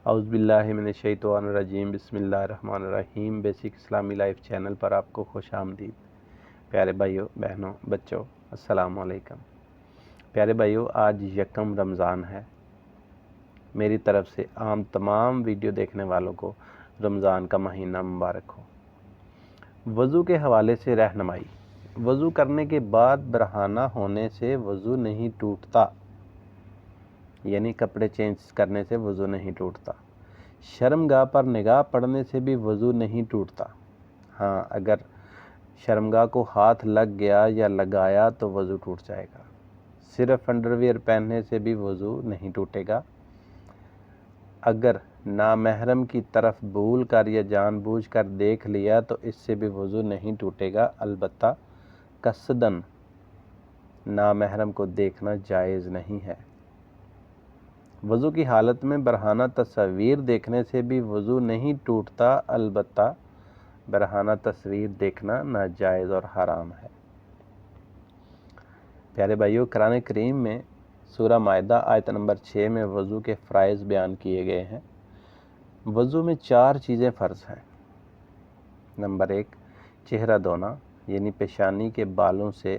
اعوذ باللہ من الشیطان الرجیم، بسم اللہ الرحمن الرحیم۔ بیسک اسلامی لائف چینل پر آپ کو خوش آمدید۔ پیارے بھائیوں، بہنوں، بچوں، السلام علیکم۔ پیارے بھائیوں، آج یکم رمضان ہے۔ میری طرف سے عام تمام ویڈیو دیکھنے والوں کو رمضان کا مہینہ مبارک ہو۔ وضو کے حوالے سے رہنمائی۔ وضو کرنے کے بعد برہنہ ہونے سے وضو نہیں ٹوٹتا، یعنی کپڑے چینج کرنے سے وضو نہیں ٹوٹتا۔ شرمگاہ پر نگاہ پڑنے سے بھی وضو نہیں ٹوٹتا۔ ہاں، اگر شرمگاہ کو ہاتھ لگ گیا یا لگایا تو وضو ٹوٹ جائے گا۔ صرف انڈرویئر پہننے سے بھی وضو نہیں ٹوٹے گا۔ اگر نامحرم کی طرف بھول کر یا جان بوجھ کر دیکھ لیا تو اس سے بھی وضو نہیں ٹوٹے گا، البتہ قصداً نامحرم کو دیکھنا جائز نہیں ہے۔ وضو کی حالت میں برہنہ تصویر دیکھنے سے بھی وضو نہیں ٹوٹتا، البتہ برہنہ تصویر دیکھنا ناجائز اور حرام ہے۔ پیارے بھائیوں، قرآن کریم میں سورہ مائدہ آیت نمبر 6 میں وضو کے فرائض بیان کیے گئے ہیں۔ وضو میں 4 چیزیں فرض ہیں۔ نمبر 1، چہرہ دھونا، یعنی پیشانی کے بالوں سے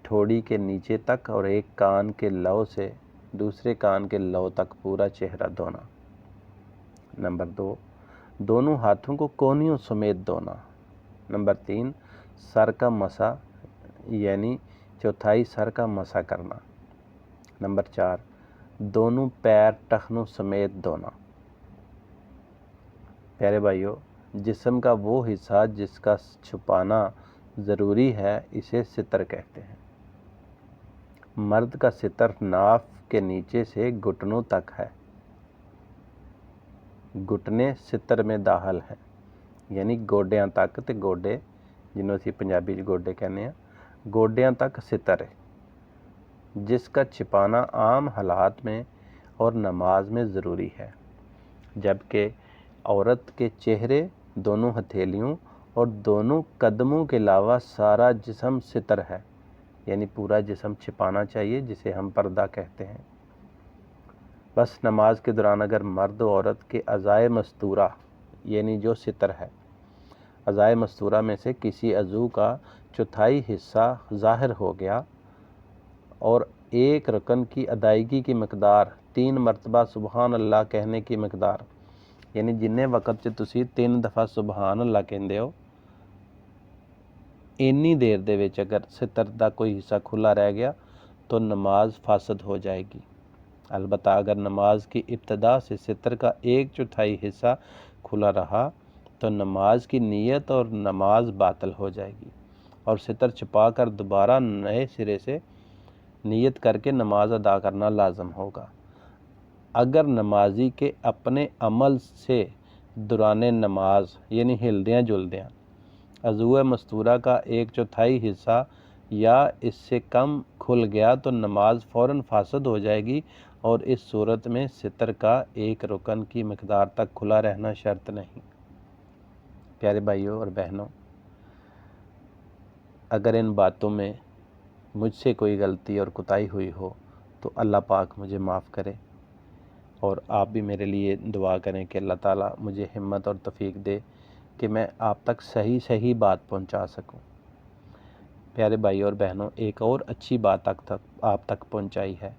ٹھوڑی کے نیچے تک اور ایک کان کے لو سے دوسرے کان کے لو تک پورا چہرہ دھونا۔ نمبر 2، دونوں ہاتھوں کو کونیوں سمیت دھونا۔ نمبر 3، سر کا مسح، یعنی چوتھائی سر کا مسح کرنا۔ نمبر 4، دونوں پیر ٹخنوں سمیت دھونا۔ پیارے بھائیوں، جسم کا وہ حصہ جس کا چھپانا ضروری ہے اسے ستر کہتے ہیں۔ مرد کا ستر ناف کے نیچے سے گھٹنوں تک ہے۔ گھٹنے ستر میں داخل ہیں، یعنی گوڈیاں تک، تے گوڈے جنہوں اسی پنجابی گوڈے کہنے ہیں، گوڈیاں تک ستر ہے، جس کا چھپانا عام حالات میں اور نماز میں ضروری ہے، جبکہ عورت کے چہرے، دونوں ہتھیلیوں اور دونوں قدموں کے علاوہ سارا جسم ستر ہے، یعنی پورا جسم چھپانا چاہیے، جسے ہم پردہ کہتے ہیں۔ بس نماز کے دوران اگر مرد و عورت کے اعضائے مستورہ، یعنی جو ستر ہے، اعضائے مستورہ میں سے کسی عضو کا چوتھائی حصہ ظاہر ہو گیا اور ایک رکن کی ادائیگی کی مقدار 3 مرتبہ سبحان اللہ کہنے کی مقدار، یعنی جننے وقت تسی 3 دفعہ سبحان اللہ کہندے ہو، اینی دیر دے وچ اگر ستر دا کوئی حصہ کھلا رہ گیا تو نماز فاسد ہو جائے گی۔ البتہ اگر نماز کی ابتدا سے ستر کا 1/4 حصہ کھلا رہا تو نماز کی نیت اور نماز باطل ہو جائے گی، اور ستر چھپا کر دوبارہ نئے سرے سے نیت کر کے نماز ادا کرنا لازم ہوگا۔ اگر نمازی کے اپنے عمل سے دوران نماز، یعنی ہلدیاں جلدیاں، عضو مستورہ کا 1/4 حصہ یا اس سے کم کھل گیا تو نماز فوراً فاسد ہو جائے گی، اور اس صورت میں ستر کا ایک رکن کی مقدار تک کھلا رہنا شرط نہیں۔ پیارے بھائیوں اور بہنوں، اگر ان باتوں میں مجھ سے کوئی غلطی اور کوتاہی ہوئی ہو تو اللہ پاک مجھے معاف کرے، اور آپ بھی میرے لیے دعا کریں کہ اللہ تعالیٰ مجھے ہمت اور توفیق دے کہ میں آپ تک صحیح بات پہنچا سکوں۔ پیارے بھائی اور بہنوں، ایک اور اچھی بات آپ تک پہنچائی ہے۔